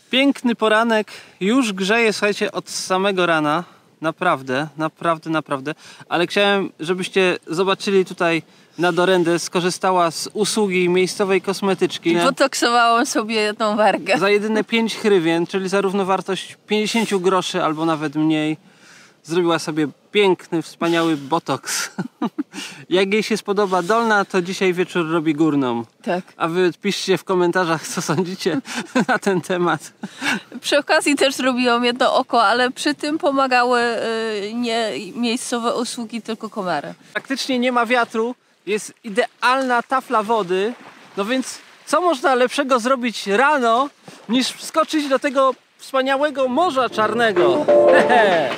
Piękny poranek, już grzeje, słuchajcie, od samego rana. Naprawdę. Ale chciałem, żebyście zobaczyli tutaj na Dorędę, skorzystała z usługi miejscowej kosmetyczki. Botoksowałam sobie jedną wargę. Za jedyne 5 hrywien, czyli za równowartość 50 groszy albo nawet mniej. Zrobiła sobie piękny, wspaniały botoks. Jak jej się spodoba dolna, to dzisiaj wieczór robi górną. Tak. A wy piszcie w komentarzach, co sądzicie na ten temat. Przy okazji też zrobiłam jedno oko, ale przy tym pomagały nie miejscowe usługi, tylko komary. Praktycznie nie ma wiatru, jest idealna tafla wody, no więc co można lepszego zrobić rano, niż wskoczyć do tego wspaniałego Morza Czarnego. Hehe.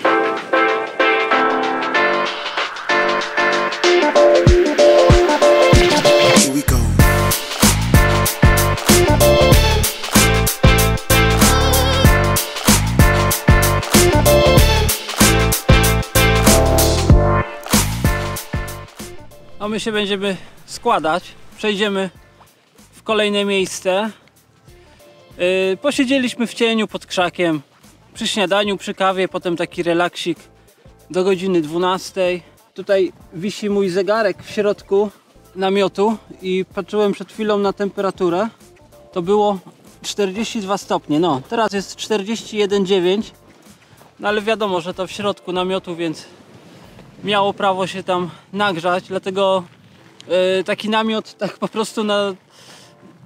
Here we go. A my się będziemy składać. Przejdziemy w kolejne miejsce. Posiedzieliśmy w cieniu pod krzakiem. Przy śniadaniu, przy kawie, potem taki relaksik do godziny 12. Tutaj wisi mój zegarek w środku namiotu i patrzyłem przed chwilą na temperaturę. To było 42 stopnie. No, teraz jest 41,9. No ale wiadomo, że to w środku namiotu, więc miało prawo się tam nagrzać. Dlatego taki namiot tak po prostu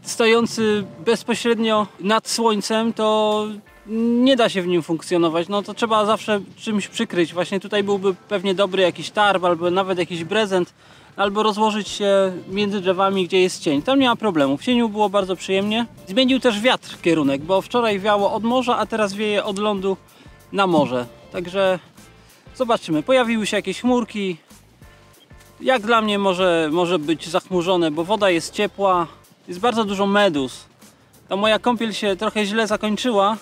stojący bezpośrednio nad słońcem, to nie da się w nim funkcjonować. No to trzeba zawsze czymś przykryć. Właśnie tutaj byłby pewnie dobry jakiś tarp, albo nawet jakiś prezent, albo rozłożyć się między drzewami, gdzie jest cień. Tam nie ma problemu. W cieniu było bardzo przyjemnie. Zmienił też wiatr kierunek, bo wczoraj wiało od morza, a teraz wieje od lądu na morze. Także zobaczymy. Pojawiły się jakieś chmurki. Jak dla mnie może być zachmurzone, bo woda jest ciepła. Jest bardzo dużo meduz. Ta moja kąpiel się trochę źle zakończyła,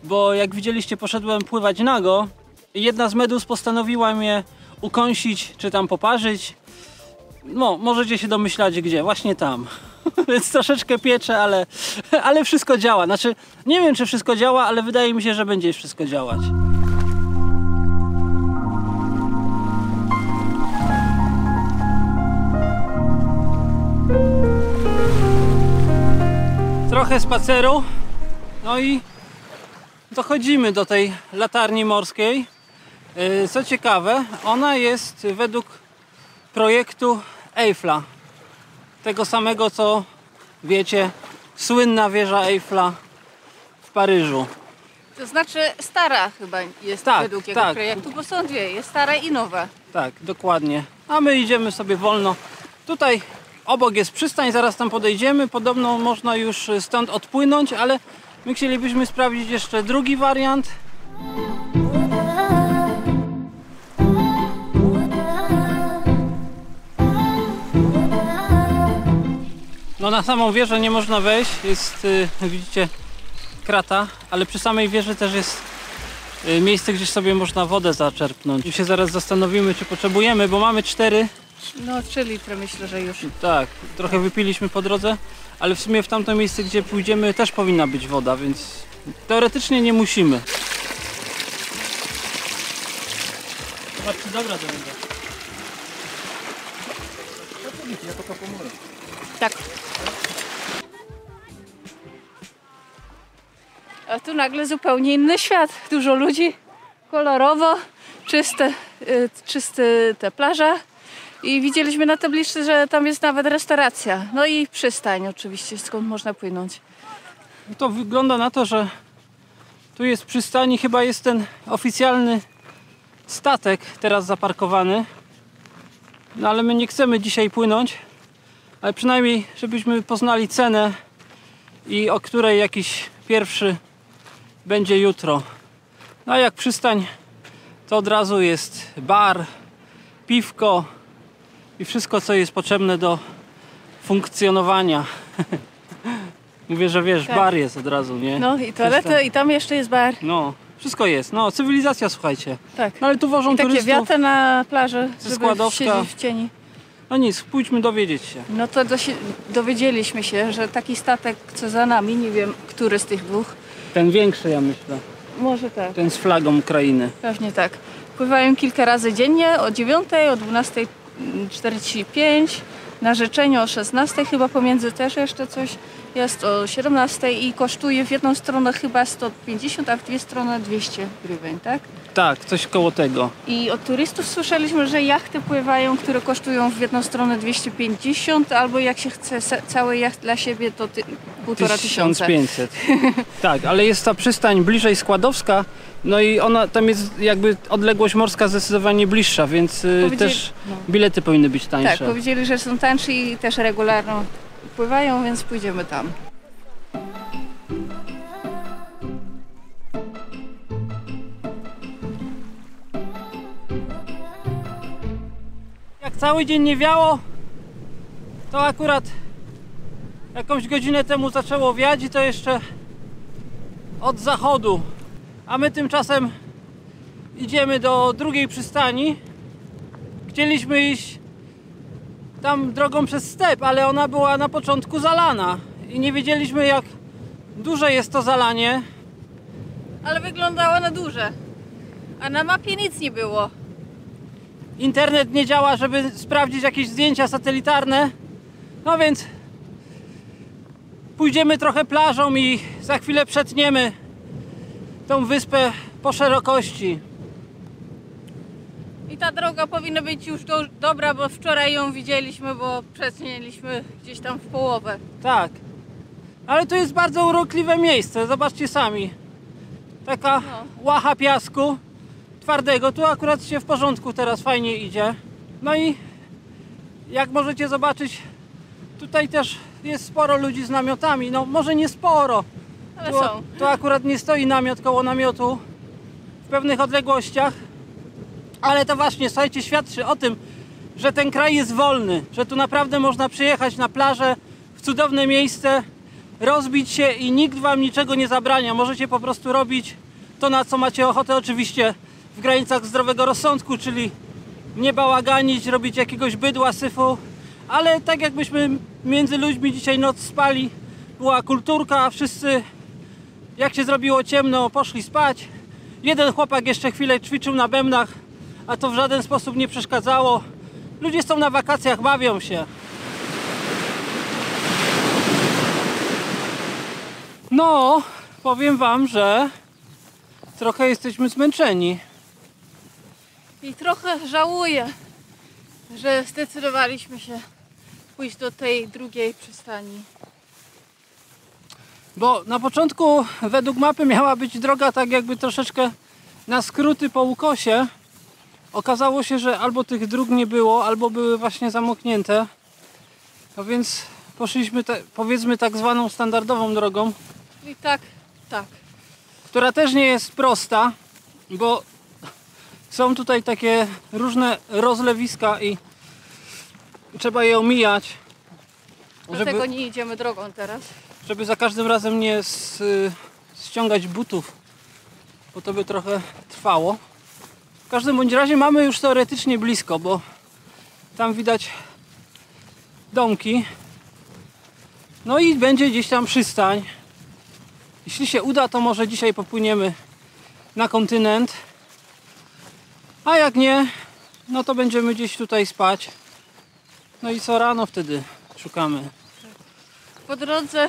bo jak widzieliście, poszedłem pływać nago i jedna z meduz postanowiła mnie ukąsić, czy tam poparzyć. No, możecie się domyślać gdzie, właśnie tam. Więc troszeczkę piecze, ale wszystko działa. Znaczy, nie wiem, czy wszystko działa, ale wydaje mi się, że będzie wszystko działać. Trochę spaceru, no i dochodzimy do tej latarni morskiej. Co ciekawe, ona jest według projektu Eiffla. Tego samego, co wiecie, słynna wieża Eiffla w Paryżu. To znaczy stara chyba jest według jego projektu, bo są dwie, jest stara i nowa. Tak, dokładnie. A my idziemy sobie wolno. Tutaj obok jest przystań, zaraz tam podejdziemy. Podobno można już stąd odpłynąć, ale my chcielibyśmy sprawdzić jeszcze drugi wariant. No na samą wieżę nie można wejść, jest, widzicie, krata, ale przy samej wieży też jest miejsce, gdzie sobie można wodę zaczerpnąć. I się zaraz zastanowimy, czy potrzebujemy, bo mamy 4. No 3 litry myślę, że już. Tak, trochę wypiliśmy po drodze, ale w sumie w tamto miejsce, gdzie pójdziemy, też powinna być woda, więc teoretycznie nie musimy. Zobaczcie, dobra to będzie. Tak. A tu nagle zupełnie inny świat. Dużo ludzi, kolorowo, czyste te plaże. I widzieliśmy na tabliczce, że tam jest nawet restauracja. No i przystań oczywiście, skąd można płynąć. To wygląda na to, że tu jest przystań i chyba jest ten oficjalny statek teraz zaparkowany. No ale my nie chcemy dzisiaj płynąć, ale przynajmniej żebyśmy poznali cenę i o której jakiś pierwszy będzie jutro. No a jak przystań, to od razu jest bar, piwko i wszystko, co jest potrzebne do funkcjonowania. Mówię, że wiesz, tak. Bar jest od razu, nie? No i toaleta, i tam jeszcze jest bar. No, wszystko jest. No, cywilizacja, słuchajcie. Tak. No, ale tu wożą I takie turystów. wiaty na plaży, żeby składowka. siedzieć w cieni. No nic, pójdźmy dowiedzieć się. No to dowiedzieliśmy się, że taki statek, co za nami, nie wiem, który z tych dwóch, Ten większy, ja myślę. może tak, Ten z flagą Ukrainy. pewnie tak. Pływają kilka razy dziennie, o 9, o 12:45, na życzenie o 16, chyba pomiędzy też jeszcze coś jest o 17 i kosztuje w jedną stronę chyba 150, a w dwie strony 200 hrywen, tak? Tak, coś koło tego. I od turystów słyszeliśmy, że jachty pływają, które kosztują w jedną stronę 250, albo jak się chce cały jacht dla siebie, to 1500. 1500. Tak, ale jest ta przystań bliżej Składowska, no i ona tam jest jakby odległość morska zdecydowanie bliższa, więc też bilety powinny być tańsze. Tak, powiedzieli, że są tańsze i też regularno pływają, więc pójdziemy tam. Jak cały dzień nie wiało, to akurat jakąś godzinę temu zaczęło wiać i to jeszcze od zachodu. A my tymczasem idziemy do drugiej przystani. Chcieliśmy iść tam drogą przez step, ale ona była na początku zalana i nie wiedzieliśmy, jak duże jest to zalanie. Ale wyglądało na duże, a na mapie nic nie było. Internet nie działa, żeby sprawdzić jakieś zdjęcia satelitarne. No więc pójdziemy trochę plażą i za chwilę przetniemy tą wyspę po szerokości. I ta droga powinna być już dobra, bo wczoraj ją widzieliśmy, bo przetnieliśmy gdzieś tam w połowę. Tak. Ale to jest bardzo urokliwe miejsce, zobaczcie sami. Taka łacha piasku twardego, tu akurat się w porządku teraz fajnie idzie. No i jak możecie zobaczyć, tutaj też jest sporo ludzi z namiotami, no może nie sporo, Ale są. tu akurat nie stoi namiot koło namiotu w pewnych odległościach, ale to właśnie, słuchajcie, świadczy o tym, że ten kraj jest wolny, że tu naprawdę można przyjechać na plażę, w cudowne miejsce, rozbić się i nikt wam niczego nie zabrania. Możecie po prostu robić to, na co macie ochotę, oczywiście w granicach zdrowego rozsądku, czyli nie bałaganić, robić jakiegoś bydła, syfu, ale tak jakbyśmy między ludźmi dzisiaj noc spali, była kulturka, wszyscy jak się zrobiło ciemno, poszli spać. Jeden chłopak jeszcze chwilę ćwiczył na bębnach, a to w żaden sposób nie przeszkadzało. Ludzie są na wakacjach, bawią się. No, powiem wam, że trochę jesteśmy zmęczeni. I trochę żałuję, że zdecydowaliśmy się pójść do tej drugiej przystani. Bo na początku według mapy miała być droga tak jakby troszeczkę na skróty po ukosie. Okazało się, że albo tych dróg nie było, albo były właśnie zamknięte. No więc poszliśmy powiedzmy tak zwaną standardową drogą. I tak, Która też nie jest prosta, bo są tutaj takie różne rozlewiska i trzeba je omijać, dlatego nie idziemy drogą teraz. żeby za każdym razem nie ściągać butów, bo to by trochę trwało. W każdym bądź razie mamy już teoretycznie blisko, bo tam widać domki. No i będzie gdzieś tam przystań. Jeśli się uda, to może dzisiaj popłyniemy na kontynent. A jak nie, no to będziemy gdzieś tutaj spać. No i co rano wtedy szukamy. Po drodze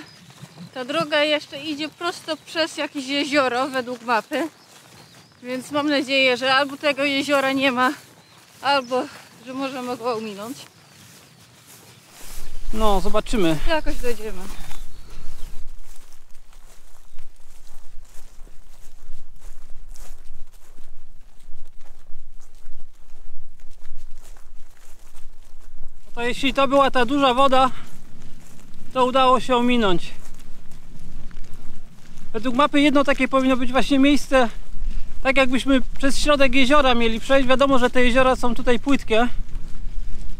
ta droga jeszcze idzie prosto przez jakieś jezioro według mapy. Więc mam nadzieję, że albo tego jeziora nie ma, albo że możemy go ominąć. No, zobaczymy. Jakoś dojdziemy. To jeśli to była ta duża woda, to udało się ominąć. Według mapy jedno takie powinno być właśnie miejsce, tak jakbyśmy przez środek jeziora mieli przejść. Wiadomo, że te jeziora są tutaj płytkie,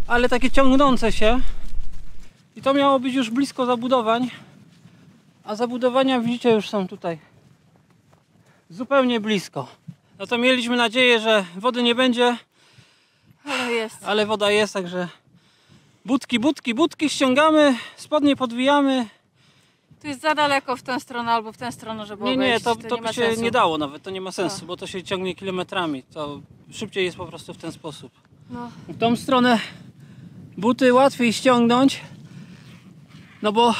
ale takie ciągnące się. I to miało być już blisko zabudowań. A zabudowania, widzicie, już są tutaj zupełnie blisko. No to mieliśmy nadzieję, że wody nie będzie, Ale jest. ale woda jest, także Budki ściągamy, spodnie podwijamy. Tu jest za daleko w tę stronę albo w tę stronę, żeby Nie, obejść. to nie by ma się sensu. nie dało nawet, to nie ma sensu, No. bo to się ciągnie kilometrami. To szybciej jest po prostu w ten sposób. No. W tą stronę buty łatwiej ściągnąć, no bo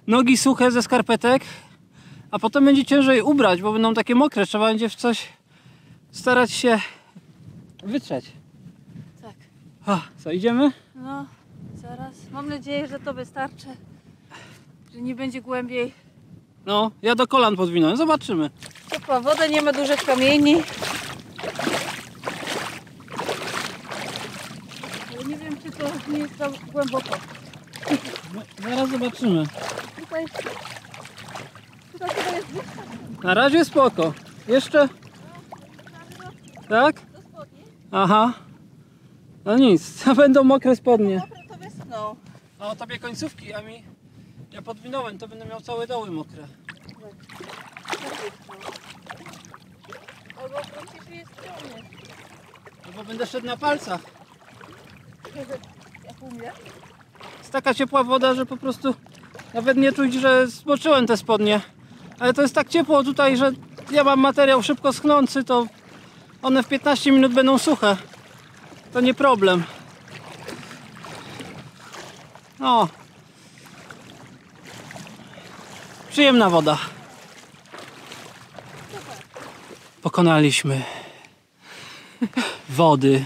nogi suche ze skarpetek, a potem będzie ciężej ubrać, bo będą takie mokre, trzeba będzie w coś starać się wytrzeć. Tak. O, co, idziemy? No, zaraz. Mam nadzieję, że to wystarczy. Że nie będzie głębiej. No, ja do kolan podwinąłem, zobaczymy. Ciepła woda, nie ma dużych kamieni. Ale nie wiem, czy to nie jest za głęboko. No, zaraz zobaczymy. Tutaj chyba jest wyższa Na razie spoko. Jeszcze? Tak? do spodni. Aha. No nic, to będą mokre spodnie. Dobre to wyschną. No tobie końcówki, a mi... Ja podwinąłem, to będę miał całe doły mokre. Albo musisz je ściągnąć. No bo będę szedł na palcach. Jak umie? Jest taka ciepła woda, że po prostu nawet nie czuć, że zmoczyłem te spodnie. Ale to jest tak ciepło tutaj, że ja mam materiał szybko schnący, to one w 15 minut będą suche. To nie problem. No. Przyjemna woda. Pokonaliśmy wody.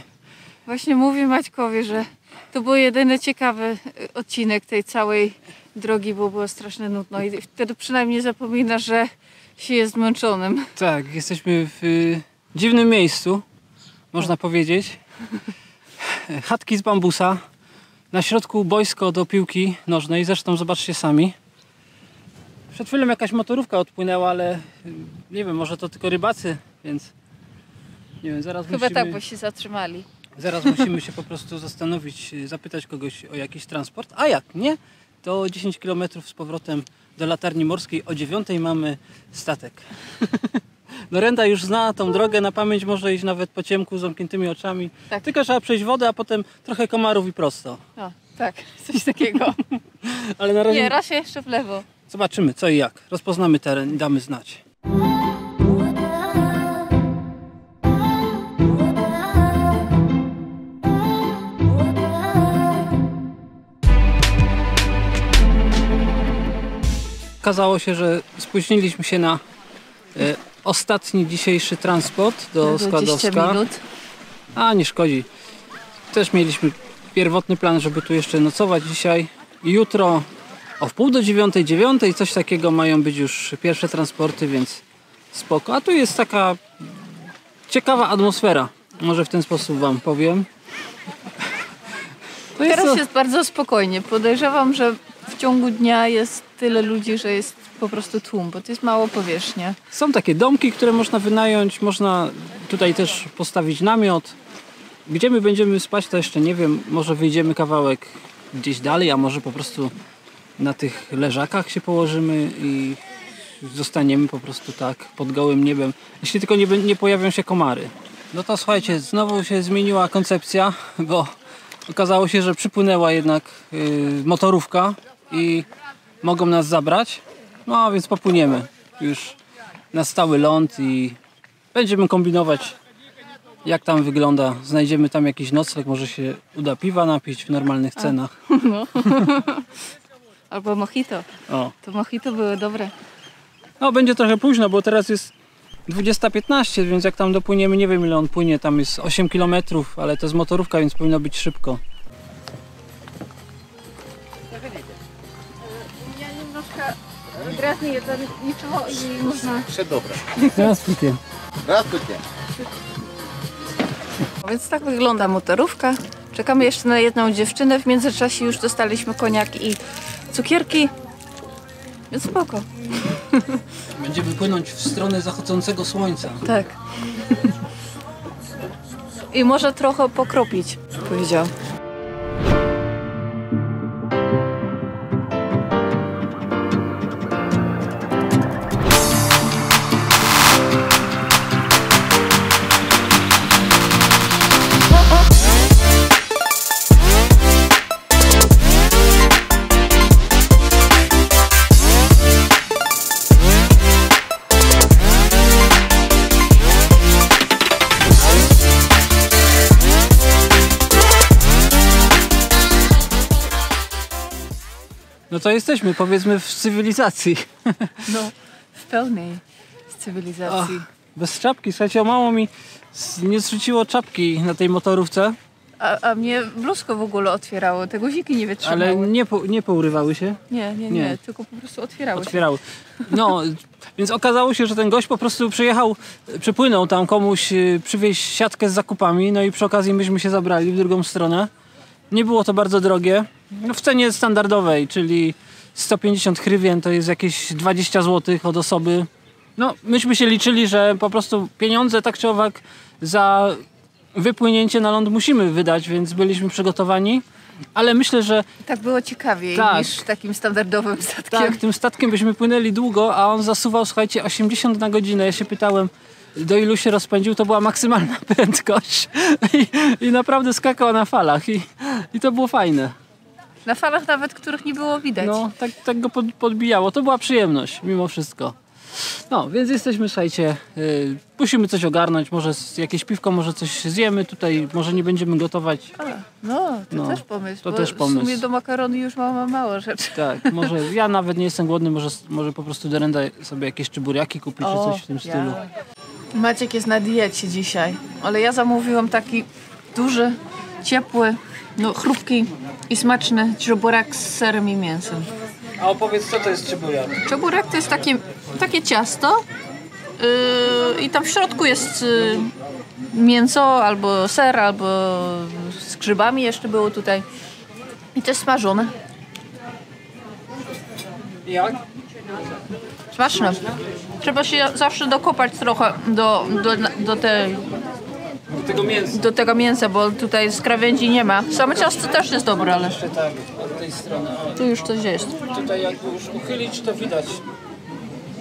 Właśnie mówię Maćkowi, że to był jedyny ciekawy odcinek tej całej drogi, bo było strasznie nudno i wtedy przynajmniej zapominasz, że się jest zmęczonym. Tak, jesteśmy w dziwnym miejscu, można powiedzieć. Chatki z bambusa. Na środku boisko do piłki nożnej, zresztą zobaczcie sami. Przed chwilą jakaś motorówka odpłynęła, ale nie wiem, może to tylko rybacy, więc nie wiem, Chyba tak, bo się zatrzymali. zaraz musimy się po prostu zastanowić, zapytać kogoś o jakiś transport, a jak nie, to 10 km z powrotem do Latarni Morskiej, o 9 mamy statek. Norenda już zna tą drogę na pamięć, może iść nawet po ciemku z zamkniętymi oczami, Tak. tylko trzeba przejść wodę, a potem trochę komarów i prosto. O, tak, coś takiego. Ale na razie Nie, raz jeszcze w lewo. zobaczymy co i jak, rozpoznamy teren i damy znać. Okazało się, że spóźniliśmy się na ostatni dzisiejszy transport do 20 Składowska. minut. A nie szkodzi. Też mieliśmy pierwotny plan, żeby tu jeszcze nocować dzisiaj. Jutro o wpół do 9:09 coś takiego mają być już pierwsze transporty, więc spoko. A tu jest taka ciekawa atmosfera. Może w ten sposób wam powiem. To jest Teraz to... jest bardzo spokojnie. Podejrzewam, że w ciągu dnia jest tyle ludzi, że jest po prostu tłum, bo to jest mało powierzchnia. Są takie domki, które można wynająć, można tutaj też postawić namiot. Gdzie my będziemy spać, to jeszcze nie wiem. Może wyjdziemy kawałek gdzieś dalej, a może po prostu na tych leżakach się położymy i zostaniemy po prostu tak pod gołym niebem. Jeśli tylko nie pojawią się komary. No to słuchajcie, znowu się zmieniła koncepcja, bo okazało się, że przypłynęła jednak motorówka i mogą nas zabrać. No a więc popłyniemy już na stały ląd i będziemy kombinować, jak tam wygląda. Znajdziemy tam jakiś nocleg, może się uda piwa napić w normalnych cenach. No. Albo mojito. O. To mojito były dobre. No będzie trochę późno, bo teraz jest 20:15, więc jak tam dopłyniemy, nie wiem ile on płynie, tam jest 8 km, ale to jest motorówka, więc powinno być szybko. Ja немножко грязные, это ничего и можно. Все добре. Здравствуйте. Здравствуйте. Więc tak wygląda motorówka. Czekamy jeszcze na jedną dziewczynę. W międzyczasie już dostaliśmy koniak i cukierki. Więc spoko. Będziemy płynąć w stronę zachodzącego słońca. Tak. I może trochę pokropić, powiedział. No to jesteśmy, powiedzmy, w cywilizacji. No, w pełnej cywilizacji. Bez czapki, słuchajcie, o mało mi nie zrzuciło czapki na tej motorówce. A mnie bluzko w ogóle otwierało, te guziki nie wytrzymały. Ale nie pourywały się? Nie, tylko po prostu otwierały. No, więc okazało się, że ten gość po prostu przypłynął tam komuś przywieźć siatkę z zakupami, no i przy okazji myśmy się zabrali w drugą stronę. Nie było to bardzo drogie. No, w cenie standardowej, czyli 150 hrywien to jest jakieś 20 zł od osoby. No, myśmy się liczyli, że po prostu pieniądze tak czy owak za wypłynięcie na ląd musimy wydać, więc byliśmy przygotowani. Ale myślę, że tak było ciekawiej niż takim standardowym statkiem. Tak, tym statkiem byśmy płynęli długo, a on zasuwał, słuchajcie, 80 na godzinę. Ja się pytałem, do ilu się rozpędził, to była maksymalna prędkość. I naprawdę skakał na falach. I to było fajne. Na falach nawet, których nie było widać. No, tak go podbijało. To była przyjemność, mimo wszystko. No, więc jesteśmy, słuchajcie, musimy coś ogarnąć, może jakieś piwko, może coś zjemy tutaj, może nie będziemy gotować. To też pomysł. To też pomysł. W sumie do makaronu już mam mało rzeczy. Tak, może ja nawet nie jestem głodny, może po prostu do Renda sobie jakieś czyburiaki kupić, czy coś w tym stylu. Maciek jest na diecie dzisiaj, ale ja zamówiłam taki duży, ciepły, chrupki i smaczny czeburek z serem i mięsem. A opowiedz, co to jest czeburak? Czeburek to jest takie ciasto i tam w środku jest mięso, albo ser, albo z grzybami jeszcze było tutaj. I to jest smażone. Jak? Smaczne. Trzeba się zawsze dokopać trochę do tego mięsa, bo tutaj z krawędzi nie ma. Same ciasto też jest dobre, ale Jeszcze tak, od tej strony. tu już coś jest. Tutaj jakby już uchylić, to widać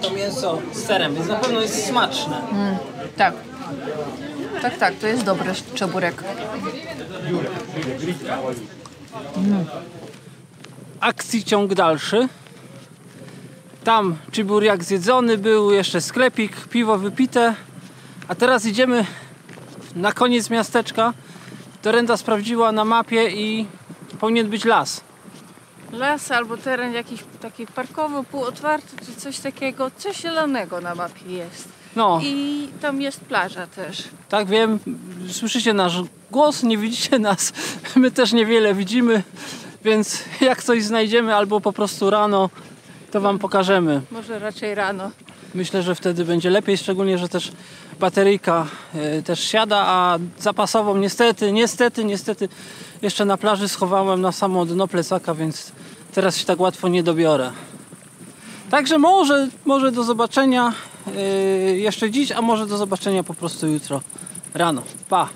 to mięso z serem, więc na pewno jest smaczne. Tak. Tak, to jest dobry czeburek. Akcji ciąg dalszy. Tam czyburiak zjedzony był, jeszcze sklepik, piwo wypite. A teraz idziemy na koniec miasteczka. Dorenda sprawdziła na mapie i powinien być las. Las albo teren jakiś taki parkowy, półotwarty, czy coś takiego. Coś zielonego na mapie jest. No. I tam jest plaża też. Tak, wiem, słyszycie nasz głos, nie widzicie nas. My też niewiele widzimy, więc jak coś znajdziemy albo po prostu rano, to wam pokażemy. Może raczej rano. Myślę, że wtedy będzie lepiej, szczególnie, że też bateryjka też siada, a zapasową niestety jeszcze na plaży schowałem na samo dno plecaka, więc teraz się tak łatwo nie dobiorę. Także może do zobaczenia jeszcze dziś, a może do zobaczenia po prostu jutro rano. Pa!